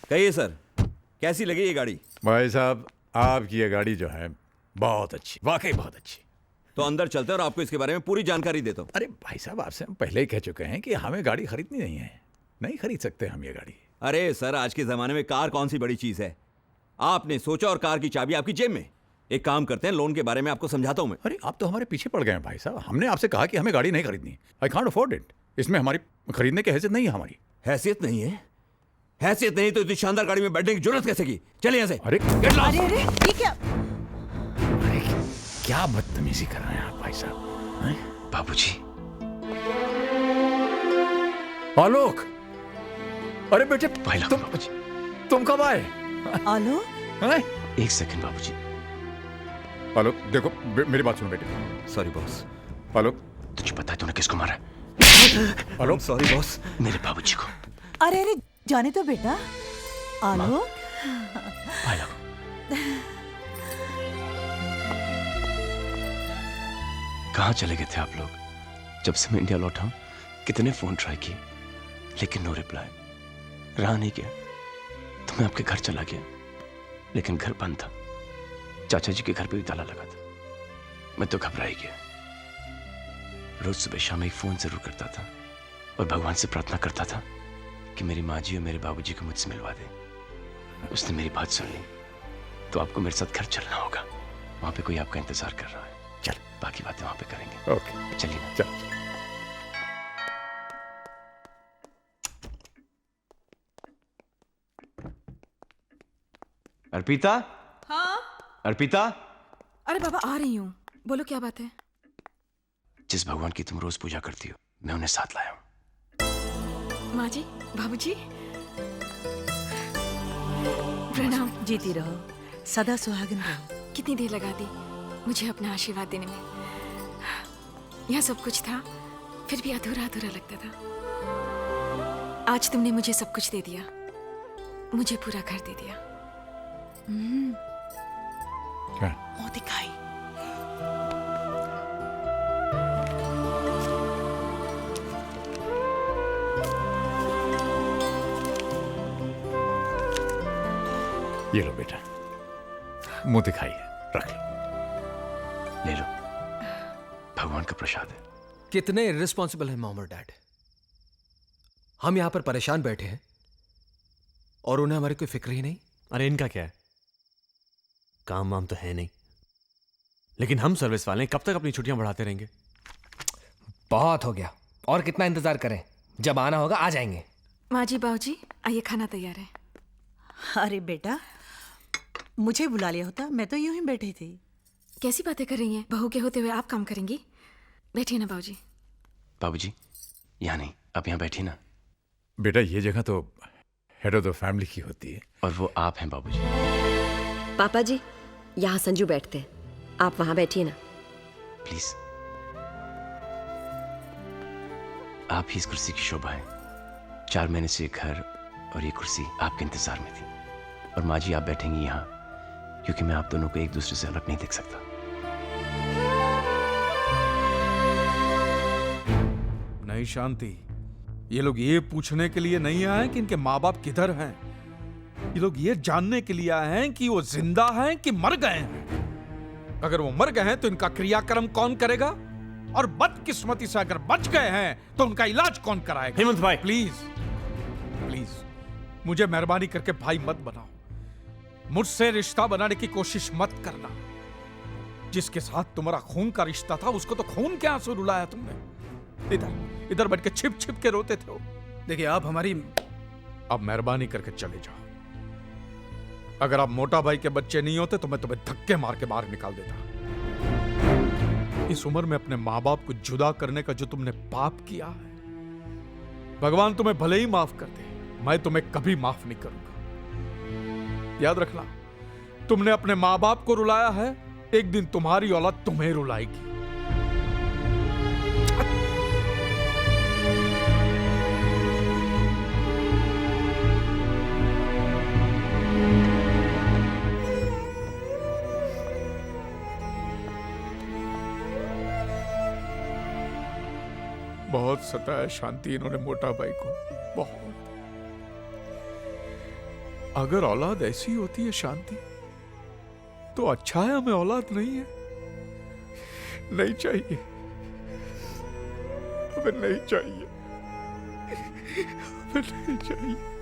कहिए सर, कैसी लगी ये गाड़ी? भाई साहब, आपकी ये गाड़ी जो है बहुत अच्छी, वाकई बहुत अच्छी। तो अंदर चलते हैं और आपको इसके बारे में पूरी जानकारी देता हूँ। अरे भाई साहब, आपसे हम पहले ही कह चुके हैं कि हमें गाड़ी खरीदनी नहीं है, नहीं खरीद सकते हम ये गाड़ी। अरे सर, आज के जमाने में कार कौन सी बड़ी चीज है? आपने सोचा और कार की चाबी आपकी जेब में। एक काम करते हैं, लोन के बारे में आपको समझाता हूँ मैं। अरे आप तो हमारे पीछे पड़ गए हैं भाई साहब। हमने आपसे कहा कि हमें गाड़ी नहीं खरीदनी, आई कांट अफोर्ड इट। इसमें हमारी खरीदने की हैसियत नहीं है हमारी। हैसियत नहीं है? हैसियत नहीं तो इतनी शानदार गाड़ी में बैठने की जरूरत कैसे की? चलिए यहाँ से। अरे अरे ये क्या? अरे क्या बदतमीजी कर रहे हैं आप भाई साहब? बाबूजी। आलोक, अरे बेटे बाबूजी, तुम कब आए? आलोक, एक सेकंड बाबूजी। आलोक देखो, मेरी बात सुनो बेटे। Sorry boss. आलोक, तुझे पता है तूने किसको मारा? आलोक सॉरी बॉस। मेरे बाबूजी को। अरे अरे जाने तो बेटा। आलोक, कहाँ चले गए थे आप लोग? जब से मैं इंडिया लौटा हूं, कितने फोन ट्राई किए, लेकिन नो रिप्लाई। रहा नहीं गया तो मैं आपके घर चला गया, लेकिन घर बंद था। चाचा जी के घर पे भी ताला लगा था। मैं तो घबरा ही गया। रोज सुबह शाम एक फोन जरूर करता था और भगवान से प्रार्थना करता था कि मेरी माँ जी और मेरे बाबूजी को मुझसे मिलवा दे। उसने मेरी बात सुन ली, तो आपको मेरे साथ घर चलना होगा। वहां पे कोई आपका इंतजार कर रहा है। चल, बाकी बातें वहां पे करेंगे। ओके चलिए ना। चल। अर्पिता। हाँ? अर्पिता। अरे बाबा आ रही हूँ, बोलो क्या बात है? जिस भगवान की तुम रोज पूजा करती हो, मैं उन्हें साथ लाया हूँ। माँ जी, बाबूजी, प्रणाम। जीती रहो, सदा सुहागन रहो। कितनी देर लगा दी मुझे अपना आशीर्वाद देने में। यहाँ सब कुछ था, फिर भी अधूरा अधूरा लगता था। आज तुमने मुझे सब कुछ दे दिया, मुझे पूरा घर दे दिया। क्या? मुंह दिखाई। ये लो बेटा, मुंह दिखाई है, रख लो। ले लो, भगवान का प्रसाद है। कितने इर्रिस्पॉन्सिबल हैं मॉम और डैड। हम यहां पर परेशान बैठे हैं और उन्हें हमारी कोई फिक्र ही नहीं। अरे इनका क्या है, काम वाम तो है नहीं, लेकिन हम सर्विस वाले कब तक अपनी छुट्टियां बढ़ाते रहेंगे? बहुत हो गया, और कितना इंतजार करें? जब आना होगा आ जाएंगे। माँ जी, बाबूजी, आइए, खाना तैयार है। अरे बेटा, मुझे बुला लिया होता, मैं तो यूं ही बैठी थी। कैसी बातें कर रही हैं? बहू के होते हुए आप काम करेंगी? बैठिए ना बाबूजी। बाबूजी, यहाँ नहीं, आप यहाँ बैठिए ना। बेटा ये जगह तो हेड ऑफ द फैमिली की होती है। और वो आप हैं बाबूजी। पापा जी, यहाँ संजू बैठते हैं, आप वहां बैठिए ना। प्लीज। आप ही इस कुर्सी की शोभा है। 4 महीने से ये घर और ये कुर्सी आपके इंतजार में थी। और माँ जी, आप बैठेंगी यहाँ क्योंकि मैं आप दोनों को एक दूसरे से अलग नहीं देख सकता। नहीं शांति, ये लोग ये पूछने के लिए नहीं आए कि इनके माँ बाप किधर हैं। ये लोग ये जानने के लिए आए हैं कि वो जिंदा हैं कि मर गए हैं। अगर वो मर गए हैं तो इनका क्रियाक्रम कौन करेगा, और बदकिस्मती से अगर बच गए हैं तो उनका इलाज कौन कराएगा। हेमंत भाई, प्लीज प्लीज मुझे मेहरबानी करके भाई मत बनाओ। मुझसे रिश्ता बनाने की कोशिश मत करना। जिसके साथ तुम्हारा खून का रिश्ता था उसको तो खून के आंसू रुलाया तुमने। इधर इधर बैठ के छिप छिप के रोते थे। देखिए आप हमारी, अब मेहरबानी करके चले जाओ। अगर आप मोटा भाई के बच्चे नहीं होते तो मैं तुम्हें धक्के मार के बाहर निकाल देता। इस उम्र में अपने माँ बाप को जुदा करने का जो तुमने पाप किया है, भगवान तुम्हें भले ही माफ कर दे, मैं तुम्हें कभी माफ नहीं करूंगा। याद रखना, तुमने अपने माँ बाप को रुलाया है, एक दिन तुम्हारी औलाद तुम्हें रुलाएगी। बहुत सताया शांति इन्होंने मोटा भाई को, बहुत। अगर औलाद ऐसी होती है शांति, तो अच्छा है हमें औलाद नहीं है। नहीं चाहिए, हमें नहीं चाहिए, हमें नहीं चाहिए।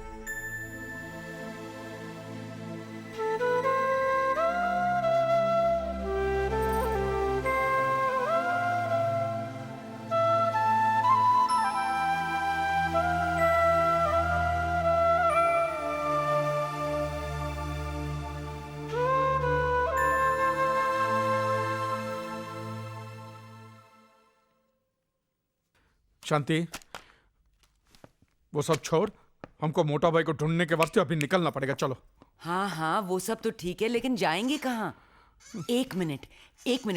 शांति, वो सब छोड़, हमको मोटा भाई को ढूंढने के वास्ते अभी निकलना पड़ेगा। चलो। हाँ हाँ, वो सब तो ठीक है, लेकिन जाएंगे कहाँ? एक मिनट,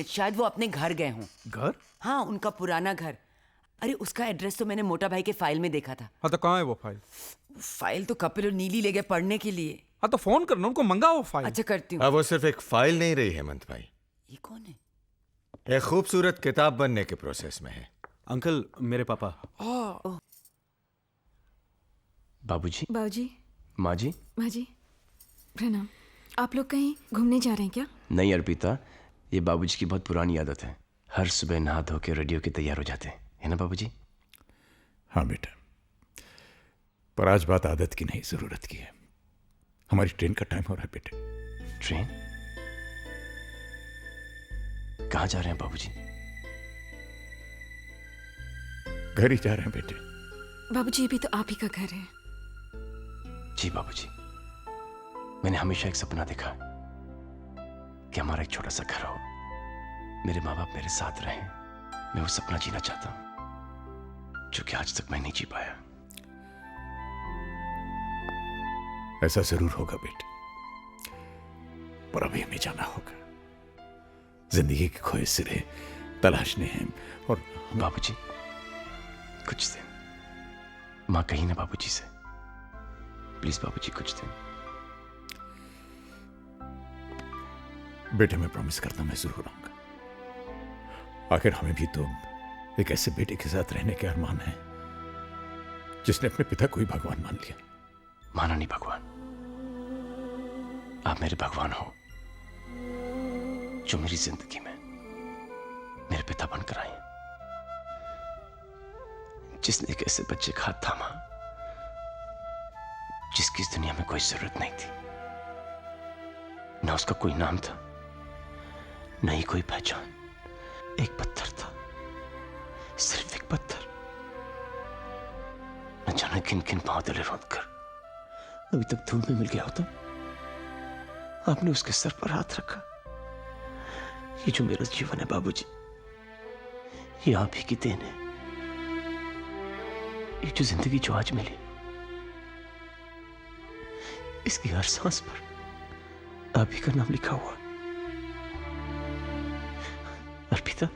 शायद वो अपने घर गए हों। घर? हाँ, उनका पुराना घर। अरे उसका एड्रेस तो मैंने मोटा भाई के फाइल में देखा था। हाँ तो कहाँ है वो फाइल? फाइल तो कपिल और नीली ले गए पढ़ने के लिए। हाँ तो फोन करना, उनको मंगाओ वो फाइल। अच्छा, करती हूँ। अब वो सिर्फ एक फाइल नहीं रही हेमंत भाई, ये कौन है? एक खूबसूरत किताब बनने के प्रोसेस में है। अंकल, मेरे पापा। बाबूजी, बाबूजी, माँ जी, माँ जी, प्रणाम। आप लोग कहीं घूमने जा रहे हैं क्या? नहीं अर्पिता, ये बाबूजी की बहुत पुरानी आदत है। हर सुबह नहा धो के रेडियो के तैयार हो जाते हैं, है ना बाबूजी? हाँ बेटा, पर आज बात आदत की नहीं, जरूरत की है। हमारी ट्रेन का टाइम हो रहा है बेटे। ट्रेन? कहाँ जा रहे हैं बाबूजी? घर ही जा रहे हैं बेटे। बाबूजी, ये भी तो आप ही का घर है। जी बाबूजी, मैंने हमेशा एक सपना देखा है कि हमारा एक छोटा सा घर हो, मेरे माँ बाप मेरे साथ रहें। मैं वो सपना जीना चाहता हूं, जो कि आज तक मैं नहीं जी पाया। ऐसा जरूर होगा बेटे, पर अभी हमें जाना होगा। जिंदगी के खोए सिरे तलाशने हैं। और बाबूजी, कुछ दिन माँ कही ना बाबूजी से, प्लीज बाबूजी कुछ दिन। बेटे मैं प्रॉमिस करता हूं, मैं जरूर आऊंगा। आखिर हमें भी तो एक ऐसे बेटे के साथ रहने के अरमान है जिसने अपने पिता को ही भगवान मान लिया। माना नहीं भगवान, आप मेरे भगवान हो, जो मेरी जिंदगी में मेरे पिता बनकर आए, जिसने एक ऐसे बच्चे का हाथ थामा जिसकी इस दुनिया में कोई जरूरत नहीं थी। ना उसका कोई नाम था, न ही कोई पहचान। एक पत्थर था, सिर्फ एक पत्थर। न जाने किन किन पांव तले रोंद कर अभी तक धूल में मिल गया होता। आपने उसके सर पर हाथ रखा। ये जो मेरा जीवन है बाबूजी, ये आप ही की देन है। ये जो जिंदगी जो आज मिली, इसकी हर सांस पर आप ही का नाम लिखा हुआ। अर्पिता,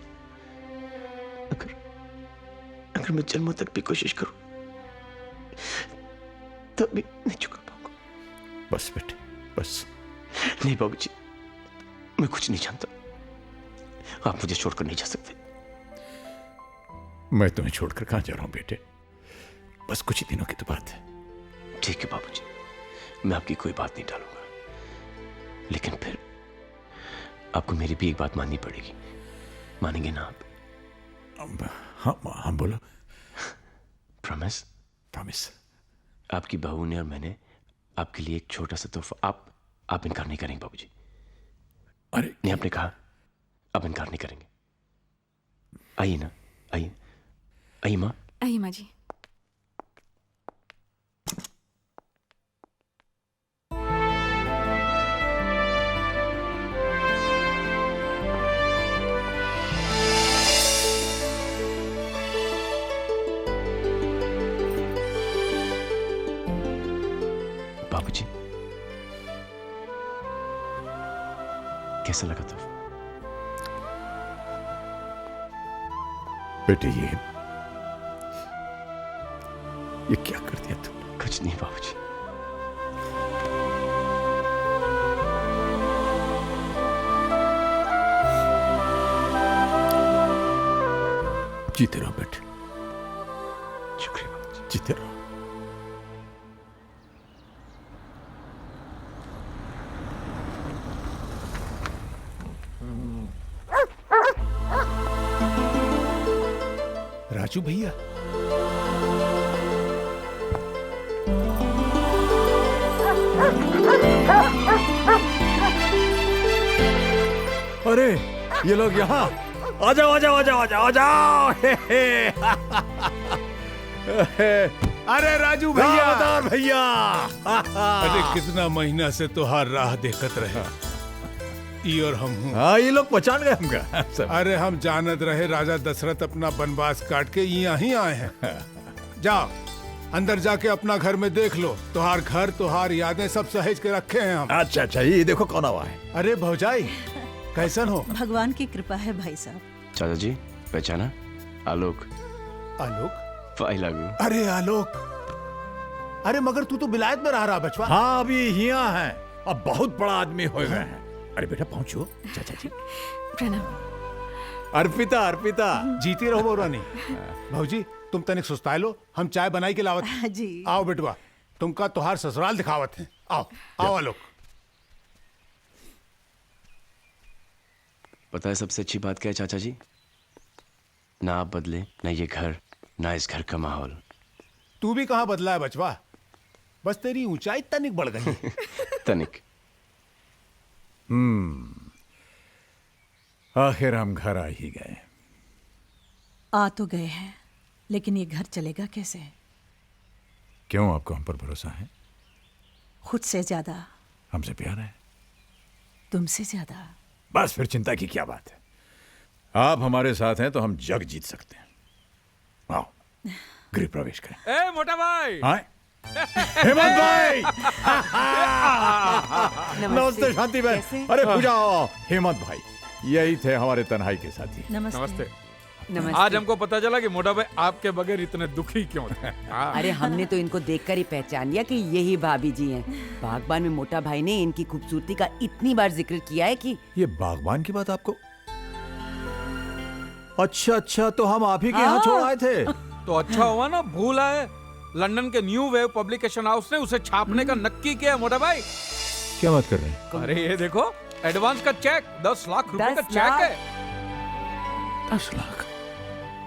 अगर मैं जन्मों तक भी कोशिश करूं तब भी नहीं चुका पाऊंगा। बस बेटे, बस। नहीं बाबूजी, मैं कुछ नहीं जानता। आप मुझे छोड़कर नहीं जा सकते। मैं तुम्हें छोड़कर कहां जा रहा हूं बेटे, बस कुछ ही दिनों की तो बात है। ठीक है बाबूजी, मैं आपकी कोई बात नहीं डालूंगा, लेकिन फिर आपको मेरी भी एक बात माननी पड़ेगी। मानेंगे ना आप? हाँ बोलो। प्रॉमिस? प्रॉमिस। आपकी बहू ने और मैंने आपके लिए एक छोटा सा तोहफा। आप इनकार नहीं करेंगे बाबूजी? अरे नहीं, आपने कहा आप इनकार नहीं करेंगे। आइए ना, आइए, आइए माँ। आइए माँ जी। बाबूजी, कैसा लगा तोहफा? बेटे ये क्या कर दिया तुमने? कुछ नहीं बाबूजी। जीते रहो बेटे, शुक्रिया बाबूजी। जीते रहो। राजू भैया। अरे ये लोग यहाँ आ जाओ आ जाओ आ जाओ आ जाओ आ जाओ। अरे राजू भैया, अवतार भैया। अरे कितना महीना से तुहार राह देखत रहे, ई और हम हूँ। हाँ ये लोग पहचान गए हमका। अरे हम जानत रहे राजा दशरथ अपना वनवास काट के यहाँ ही आए हैं। जाओ अंदर जाके अपना घर में देख लो, तुहार घर तुहार यादें सब सहेज के रखे हैं हम। अच्छा अच्छा, ये देखो कौन आवा है। अरे भौजाई कैसन हो? भगवान की कृपा है भाई साहब। चाचा जी पहचाना? Alok. Alok? I love you. अरे आलोक, अरे मगर तू तो विलायत में रह रहा बचवा। हाँ अभी यहाँ है, अब बहुत बड़ा आदमी हो गए हैं। अरे बेटा पहुंचो। चाचा जी प्रणाम। अर्पिता अर्पिता जीती रहो बोरानी। भौजी तुम तनिक सुस्ताए लो, हम चाय बनाई के लावत जी। आओ बेटवा, तुमका तुहार ससुराल दिखावत है। आओ आओ आलोक। पता है सबसे अच्छी बात क्या है चाचा जी? ना आप बदले, ना ये घर, ना इस घर का माहौल। तू भी कहाँ बदला है बचवा, बस तेरी ऊंचाई तनिक बढ़ गई। तनिक। आखिर हम घर आ ही गए। आ तो गए हैं, लेकिन ये घर चलेगा कैसे? क्यों, आपको हम पर भरोसा है? खुद से ज्यादा। हमसे प्यार है? तुमसे ज्यादा। बस फिर चिंता की क्या बात है। आप हमारे साथ हैं तो हम जग जीत सकते हैं। आओ गृह प्रवेश करें। ए मोटा भाई। हाँ? हेमंत भाई। नमस्ते शांति बहन। अरे पूजा आओ। हेमंत भाई यही थे हमारे तन्हाई के साथी। नमस्ते। आज हमको पता चला कि मोटा भाई आपके बगैर इतने दुखी क्यों थे। अरे हमने तो इनको देखकर ही पहचान लिया कि यही भाभी जी हैं। बागबान में मोटा भाई ने इनकी खूबसूरती का इतनी बार जिक्र किया है कि। ये बागबान की बात आपको? अच्छा अच्छा, तो हम आप ही के यहाँ छोड़ आए थे। तो अच्छा हुआ ना, भूल आए। लंदन के न्यू वेव पब्लिकेशन हाउस ने उसे छापने का नक्की किया मोटा भाई। क्या बात कर रहे हैं? अरे ये देखो, एडवांस का चेक 10 लाख रुपए का चेक है। 10 लाख?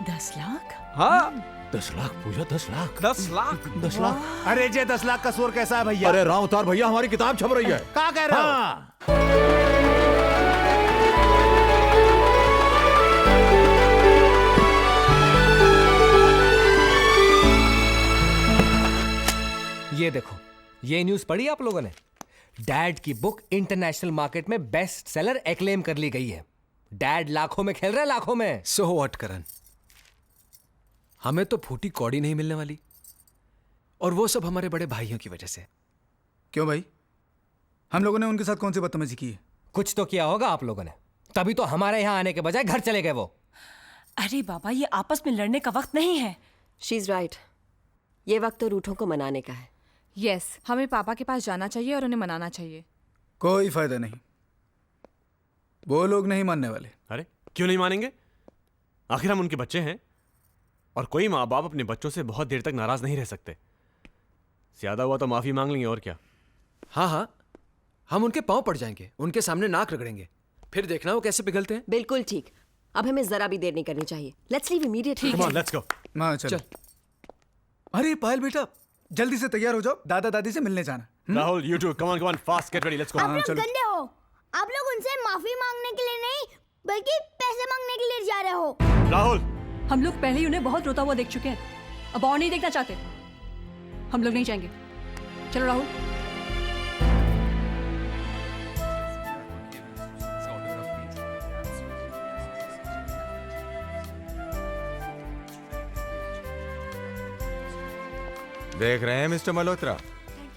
10 लाख? हाँ 10 लाख पूजा, 10 लाख? 10 लाख? 10 लाख? अरे जे 10 लाख का शोर कैसा है भैया? अरे राम अवतार भैया हमारी किताब छप रही है। क्या कह रहे हो? ये देखो, ये न्यूज़ पढ़ी आप लोगों ने? डैड की बुक इंटरनेशनल मार्केट में बेस्ट सेलर एक्लेम कर ली गई है। डैड लाखों में खेल रहे हैं, लाखों में। सो व्हाट करण, हमें तो फूटी कौड़ी नहीं मिलने वाली, और वो सब हमारे बड़े भाइयों की वजह से। क्यों भाई, हम लोगों ने उनके साथ कौन सी बदतमीजी की है? कुछ तो किया होगा आप लोगों ने, तभी तो हमारे यहाँ आने के बजाय घर चले गए वो। अरे बाबा, ये आपस में लड़ने का वक्त नहीं है। शी इज राइट, ये वक्त तो रूठों को मनाने का है। यस, हमें पापा के पास जाना चाहिए और उन्हें मनाना चाहिए। कोई फायदा नहीं, वो लोग नहीं मानने वाले। अरे क्यों नहीं मानेंगे? आखिर हम उनके बच्चे हैं, और कोई माँ बाप अपने बच्चों से बहुत देर तक नाराज नहीं रह सकते। ज्यादा हुआ तो माफी मांग लेंगे, और क्या। हाँ हाँ, हम उनके पांव पड़ जाएंगे, उनके सामने नाक रगड़ेंगे, फिर देखना वो कैसे पिघलते हैं। बिल्कुल ठीक, अब हमें जरा भी देर नहीं करनी चाहिए। Let's leave immediately. Come on, let's go. हाँ चल। अरे पायल बेटा, जल्दी से तैयार हो जाओ, दादा दादी से मिलने जाना। Rahul, you too, come on, fast, get ready, let's go. आप लोग गंदे हो, आप लोग उनसे माफी मांगने के लिए नहीं बल्कि पैसे मांगने के लिए जा रहे हो। राहुल, हम लोग पहले ही उन्हें बहुत रोता हुआ देख चुके हैं, अब और नहीं देखना चाहते। हम लोग नहीं जाएंगे। चलो राहुल। देख रहे हैं मिस्टर मल्होत्रा,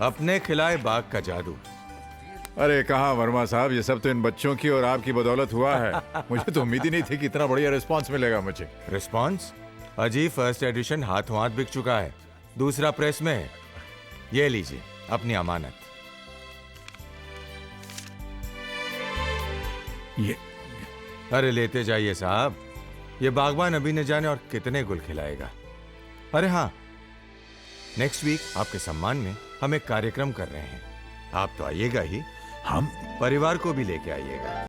अपने खिलाए बाग का जादू। अरे कहाँ वर्मा साहब, ये सब तो इन बच्चों की और आपकी बदौलत हुआ है। मुझे तो उम्मीद ही नहीं थी कि इतना बढ़िया रिस्पांस मिलेगा मुझे। रिस्पांस? अजी फर्स्ट एडिशन हाथों हाथ बिक चुका है, दूसरा प्रेस में है। ये लीजिए अपनी अमानत। ये अरे लेते जाइए साहब, ये बागबान अभी न जाने और कितने गुल खिलाएगा। अरे हाँ, नेक्स्ट वीक आपके सम्मान में हम एक कार्यक्रम कर रहे हैं, आप तो आइएगा ही, हम परिवार को भी लेके आइएगा।